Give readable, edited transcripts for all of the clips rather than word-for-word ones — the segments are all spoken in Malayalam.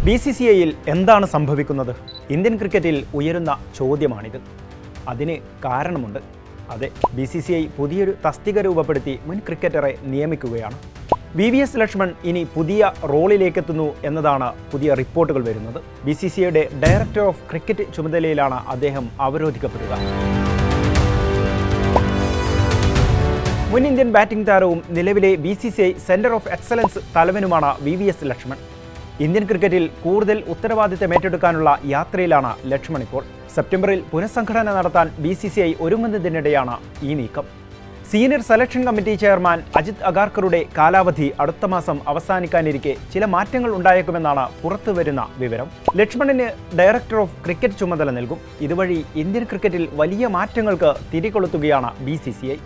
BCCIയിൽ എന്താണ് സംഭവിക്കുന്നത്? ഇന്ത്യൻ ക്രിക്കറ്റിൽ ഉയരുന്ന ചോദ്യമാണിത്. അതിന് കാരണമുണ്ട്. അതെ, BCCI പുതിയൊരു തസ്തിക രൂപപ്പെടുത്തി മുൻ ക്രിക്കറ്ററെ നിയമിക്കുകയാണ്. VVS ലക്ഷ്മൺ ഇനി പുതിയ റോളിലേക്കെത്തുന്നു എന്നതാണ് പുതിയ റിപ്പോർട്ടുകൾ വരുന്നത്. BCCIയുടെ ഡയറക്ടർ ഓഫ് ക്രിക്കറ്റ് ചുമതലയിലാണ് അദ്ദേഹം അവരോധിക്കപ്പെടുക. മുൻ ഇന്ത്യൻ ബാറ്റിംഗ് താരവും നിലവിലെ BCCI സെന്റർ ഓഫ് എക്സലൻസ് തലവനുമാണ് VVS ലക്ഷ്മൺ. ഇന്ത്യൻ ക്രിക്കറ്റിൽ കൂടുതൽ ഉത്തരവാദിത്തം ഏറ്റെടുക്കാനുള്ള യാത്രയിലാണ് ലക്ഷ്മൺ ഇപ്പോൾ. സെപ്റ്റംബറിൽ പുനഃസംഘടന നടത്താൻ BCCI ഒരുങ്ങുന്നതിനിടെയാണ് ഈ നീക്കം. Senior selection committee chairman Ajit അഗാർക്കറുടെ കാലാവധി അടുത്ത മാസം അവസാനിക്കാനിരിക്കെ ചില മാറ്റങ്ങൾ ഉണ്ടായേക്കുമെന്നാണ് പുറത്തുവരുന്ന വിവരം. ലക്ഷ്മണിന് ഡയറക്ടർ ഓഫ് ക്രിക്കറ്റ് ചുമതല നൽകും. ഇതുവഴി ഇന്ത്യൻ ക്രിക്കറ്റിൽ വലിയ മാറ്റങ്ങൾക്ക് തിരികൊളുത്തുകയാണ് BCCI.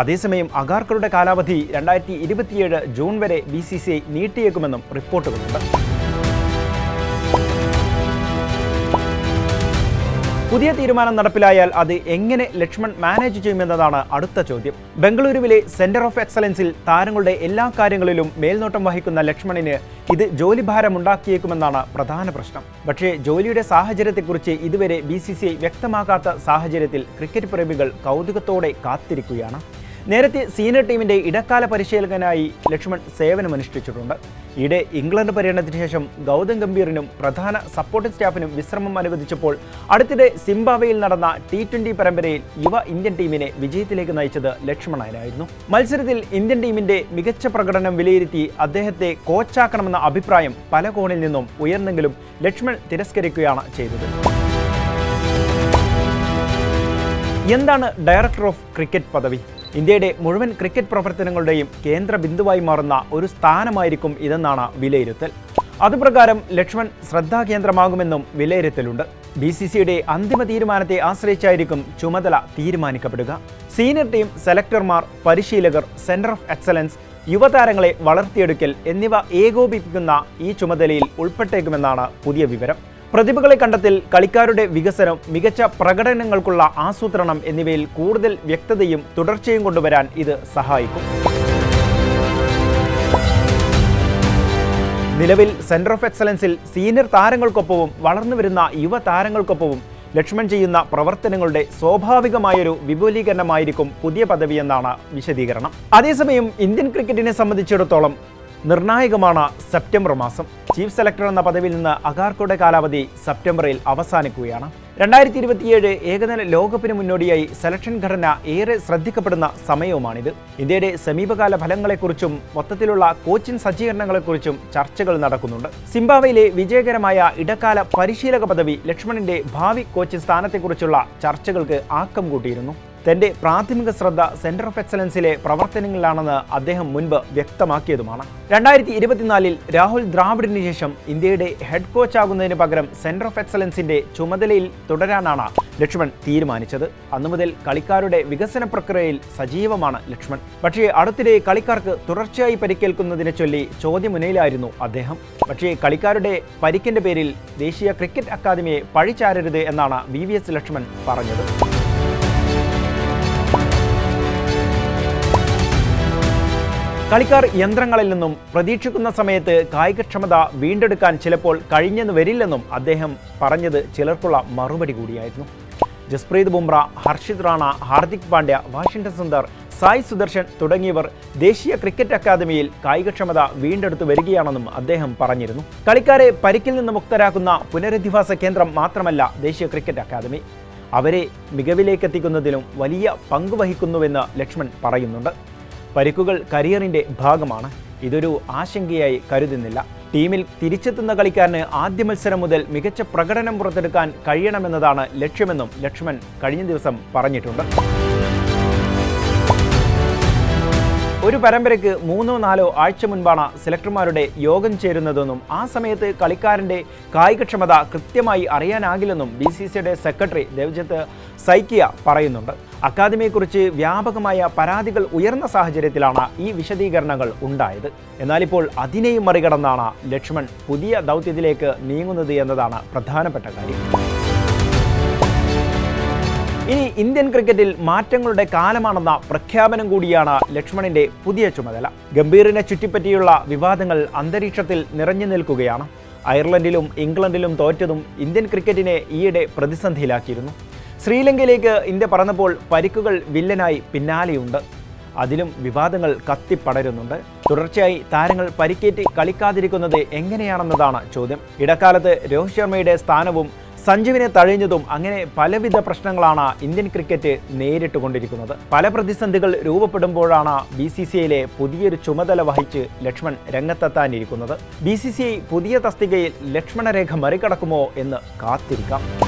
അതേസമയം അഗാർക്കറുടെ കാലാവധി 2027 ജൂൺ വരെ BCCI നീട്ടിയേക്കുമെന്നും റിപ്പോർട്ടുകളുണ്ട്. പുതിയ തീരുമാനം നടപ്പിലായാൽ അത് എങ്ങനെ ലക്ഷ്മൺ മാനേജ് ചെയ്യുമെന്നതാണ് അടുത്ത ചോദ്യം. ബംഗളൂരുവിലെ സെന്റർ ഓഫ് എക്സലൻസിൽ താരങ്ങളുടെ എല്ലാ കാര്യങ്ങളിലും മേൽനോട്ടം വഹിക്കുന്ന ലക്ഷ്മണിന് ഇത് ജോലിഭാരമുണ്ടാക്കിയേക്കുമെന്നാണ് പ്രധാന പ്രശ്നം. പക്ഷേ ജോലിയുടെ സാഹചര്യത്തെക്കുറിച്ച് ഇതുവരെ BCCI വ്യക്തമാക്കാത്ത സാഹചര്യത്തിൽ ക്രിക്കറ്റ് പ്രേമികൾ കൗതുകത്തോടെ കാത്തിരിക്കുകയാണ്. നേരത്തെ സീനിയർ ടീമിന്റെ ഇടക്കാല പരിശീലകനായി ലക്ഷ്മൺ സേവനമനുഷ്ഠിച്ചിട്ടുണ്ട്. ഈയിടെ ഇംഗ്ലണ്ട് പര്യടനത്തിന് ശേഷം ഗൗതം ഗംഭീറിനും പ്രധാന സപ്പോർട്ടിംഗ് സ്റ്റാഫിനും വിശ്രമം അനുവദിച്ചപ്പോൾ അടുത്തിടെ സിംബാബ്വേയിൽ നടന്ന T20 പരമ്പരയിൽ യുവ ഇന്ത്യൻ ടീമിനെ വിജയത്തിലേക്ക് നയിച്ചത് ലക്ഷ്മണനായിരുന്നു. മത്സരത്തിൽ ഇന്ത്യൻ ടീമിന്റെ മികച്ച പ്രകടനം വിലയിരുത്തി അദ്ദേഹത്തെ കോച്ചാക്കണമെന്ന അഭിപ്രായം പല കോണിൽ നിന്നും ഉയർന്നെങ്കിലും ലക്ഷ്മൺ തിരസ്കരിക്കുകയാണ് ചെയ്തത്. എന്താണ് ഡയറക്ടർ ഓഫ് ക്രിക്കറ്റ് പദവി? ഇന്ത്യയുടെ മുഴുവൻ ക്രിക്കറ്റ് പ്രവർത്തനങ്ങളുടെയും കേന്ദ്ര ബിന്ദുവായി മാറുന്ന ഒരു സ്ഥാനമായിരിക്കും ഇതെന്നാണ് വിലയിരുത്തൽ. അതുപ്രകാരം ലക്ഷ്മൺ ശ്രദ്ധാകേന്ദ്രമാകുമെന്നും വിലയിരുത്തലുണ്ട്. BCCIയുടെ അന്തിമ തീരുമാനത്തെ ആശ്രയിച്ചായിരിക്കും ചുമതല തീരുമാനിക്കപ്പെടുക. സീനിയർ ടീം സെലക്ടർമാർ, പരിശീലകർ, സെന്റർ ഓഫ് എക്സലൻസ്, യുവതാരങ്ങളെ വളർത്തിയെടുക്കൽ എന്നിവ ഏകോപിപ്പിക്കുന്ന ഈ ചുമതലയിൽ ഉൾപ്പെട്ടേക്കുമെന്നാണ് പുതിയ വിവരം. പ്രതിഭകളെ കണ്ടെത്തൽ, കളിക്കാരുടെ വികസനം, മികച്ച പ്രകടനങ്ങൾക്കുള്ള ആസൂത്രണം എന്നിവയിൽ കൂടുതൽ വ്യക്തതയും തുടർച്ചയും കൊണ്ടുവരാൻ ഇത് സഹായിക്കും. നിലവിൽ സെന്റർ ഓഫ് എക്സലൻസിൽ സീനിയർ താരങ്ങൾക്കൊപ്പവും വളർന്നുവരുന്ന യുവ താരങ്ങൾക്കൊപ്പവും ലക്ഷ്മൺ ചെയ്യുന്ന പ്രവർത്തനങ്ങളുടെ സ്വാഭാവികമായൊരു വിപുലീകരണമായിരിക്കും പുതിയ പദവിയെന്നാണ് വിശദീകരണം. അതേസമയം ഇന്ത്യൻ ക്രിക്കറ്റിനെ സംബന്ധിച്ചിടത്തോളം നിർണായകമാണ് സെപ്റ്റംബർ മാസം. ചീഫ് സെലക്ടർ എന്ന പദവിയിൽ നിന്ന് അഗാർക്കറുടെ കാലാവധി സെപ്റ്റംബറിൽ അവസാനിക്കുകയാണ്. 2027 ഏകദിന ലോകകപ്പിന് മുന്നോടിയായി സെലക്ഷൻ ഘടന ഏറെ ശ്രദ്ധിക്കപ്പെടുന്ന സമയവുമാണിത്. ഇന്ത്യയുടെ സമീപകാല ഫലങ്ങളെക്കുറിച്ചും മൊത്തത്തിലുള്ള കോച്ചിങ് സജ്ജീകരണങ്ങളെക്കുറിച്ചും ചർച്ചകൾ നടക്കുന്നുണ്ട്. സിംബാബ്വേയിലെ വിജയകരമായ ഇടക്കാല പരിശീലക പദവി ലക്ഷ്മണിന്റെ ഭാവി കോച്ചിങ് സ്ഥാനത്തെക്കുറിച്ചുള്ള ചർച്ചകൾക്ക് ആക്കം കൂട്ടിയിരുന്നു. തന്റെ പ്രാഥമിക ശ്രദ്ധ സെന്റർ ഓഫ് എക്സലൻസിലെ പ്രവർത്തനങ്ങളിലാണെന്ന് അദ്ദേഹം മുൻപ് വ്യക്തമാക്കിയതുമാണ്. 2024 രാഹുൽ ദ്രാവിഡിന് ശേഷം ഇന്ത്യയുടെ ഹെഡ് കോച്ചാകുന്നതിന് പകരം സെന്റർ ഓഫ് എക്സലൻസിന്റെ ചുമതലയിൽ തുടരാനാണ് ലക്ഷ്മൺ തീരുമാനിച്ചത്. അന്നു മുതൽ കളിക്കാരുടെ വികസന പ്രക്രിയയിൽ സജീവമാണ് ലക്ഷ്മൺ. പക്ഷേ അടുത്തിടെ കളിക്കാർക്ക് തുടർച്ചയായി പരിക്കേൽക്കുന്നതിനെ ചൊല്ലി ചോദ്യമുനയിലായിരുന്നു അദ്ദേഹം. പക്ഷേ കളിക്കാരുടെ പരിക്കിന്റെ പേരിൽ ദേശീയ ക്രിക്കറ്റ് അക്കാദമിയെ പഴിചാരരുത് എന്നാണ് VVS ലക്ഷ്മൺ പറഞ്ഞത്. കളിക്കാർ യന്ത്രങ്ങളിൽ നിന്നും പ്രതീക്ഷിക്കുന്ന സമയത്ത് കായികക്ഷമത വീണ്ടെടുക്കാൻ ചിലപ്പോൾ കഴിഞ്ഞെന്ന് വരില്ലെന്നും അദ്ദേഹം പറഞ്ഞത് ചിലർക്കുള്ള മറുപടി കൂടിയായിരുന്നു. ജസ്പ്രീത് ബുംറ, ഹർഷിത് റാണ, ഹാർദിക് പാണ്ഡ്യ, വാഷിംഗ്ടൺ സുന്ദർ, സായ് സുദർശൻ തുടങ്ങിയവർ ദേശീയ ക്രിക്കറ്റ് അക്കാദമിയിൽ കായികക്ഷമത വീണ്ടെടുത്തു വരികയാണെന്നും അദ്ദേഹം പറഞ്ഞിരുന്നു. കളിക്കാരെ പരിക്കിൽ നിന്ന് മുക്തരാക്കുന്ന പുനരധിവാസ കേന്ദ്രം മാത്രമല്ല ദേശീയ ക്രിക്കറ്റ് അക്കാദമി, അവരെ മികവിലേക്കെത്തിക്കുന്നതിലും വലിയ പങ്കുവഹിക്കുന്നുവെന്ന് ലക്ഷ്മൺ പറയുന്നുണ്ട്. പരിക്കുകൾ കരിയറിന്റെ ഭാഗമാണ്. ഇതൊരു ആശങ്കയായി കരുതുന്നില്ല. ടീമിൽ തിരിച്ചെത്തുന്ന കളിക്കാരന് ആദ്യ മത്സരം മുതൽ മികച്ച പ്രകടനം പുറത്തെടുക്കാൻ കഴിയണമെന്നതാണ് ലക്ഷ്യമെന്നും ലക്ഷ്മൺ കഴിഞ്ഞ ദിവസം പറഞ്ഞിട്ടുണ്ട്. ഒരു പരമ്പരയ്ക്ക് 3-4 ആഴ്ച മുൻപാണ് സെലക്ടർമാരുടെ യോഗം ചേരുന്നതെന്നും ആ സമയത്ത് കളിക്കാരന്റെ കായികക്ഷമത കൃത്യമായി അറിയാനാകില്ലെന്നും BCCIയുടെ സെക്രട്ടറി ദേവ്ജിത്ത് സൈക്കിയ പറയുന്നുണ്ട്. അക്കാദമിയെക്കുറിച്ച് വ്യാപകമായ പരാതികൾ ഉയർന്ന സാഹചര്യത്തിലാണ് ഈ വിശദീകരണങ്ങൾ ഉണ്ടായത്. എന്നാലിപ്പോൾ അതിനെയും മറികടന്നാണ് ലക്ഷ്മൺ പുതിയ ദൗത്യത്തിലേക്ക് നീങ്ങുന്നത് എന്നതാണ് പ്രധാനപ്പെട്ട കാര്യം. ഇനി ഇന്ത്യൻ ക്രിക്കറ്റിൽ മാറ്റങ്ങളുടെ കാലമാണെന്ന പ്രഖ്യാപനം കൂടിയാണ് ലക്ഷ്മണിന്റെ പുതിയ ചുമതല. ഗംഭീറിനെ ചുറ്റിപ്പറ്റിയുള്ള വിവാദങ്ങൾ അന്തരീക്ഷത്തിൽ നിറഞ്ഞു നിൽക്കുകയാണ്. അയർലൻഡിലും ഇംഗ്ലണ്ടിലും തോറ്റതും ഇന്ത്യൻ ക്രിക്കറ്റിനെ ഈയിടെ പ്രതിസന്ധിയിലാക്കിയിരുന്നു. ശ്രീലങ്കയിലേക്ക് ഇന്ത്യ പറന്നപ്പോൾ പരിക്കുകൾ വില്ലനായി പിന്നാലെയുണ്ട്. അതിലും വിവാദങ്ങൾ കത്തിപ്പടരുന്നുണ്ട്. തുടർച്ചയായി താരങ്ങൾ പരിക്കേറ്റ് കളിക്കാതിരിക്കുന്നത് എങ്ങനെയാണെന്നതാണ് ചോദ്യം. ഇടക്കാലത്ത് രോഹിത് ശർമ്മയുടെ സ്ഥാനവും സഞ്ജുവിനെ തഴഞ്ഞതും അങ്ങനെ പലവിധ പ്രശ്നങ്ങളാണ് ഇന്ത്യൻ ക്രിക്കറ്റ് നേരിട്ടുകൊണ്ടിരിക്കുന്നത്. പല പ്രതിസന്ധികൾ രൂപപ്പെടുമ്പോഴാണ് BCCIയിലെ പുതിയൊരു ചുമതല വഹിച്ച് ലക്ഷ്മൺ രംഗത്തെത്താനിരിക്കുന്നത്. BCCI പുതിയ തസ്തികയിൽ ലക്ഷ്മണരേഖ മറികടക്കുമോ എന്ന് കാത്തിരിക്കാം.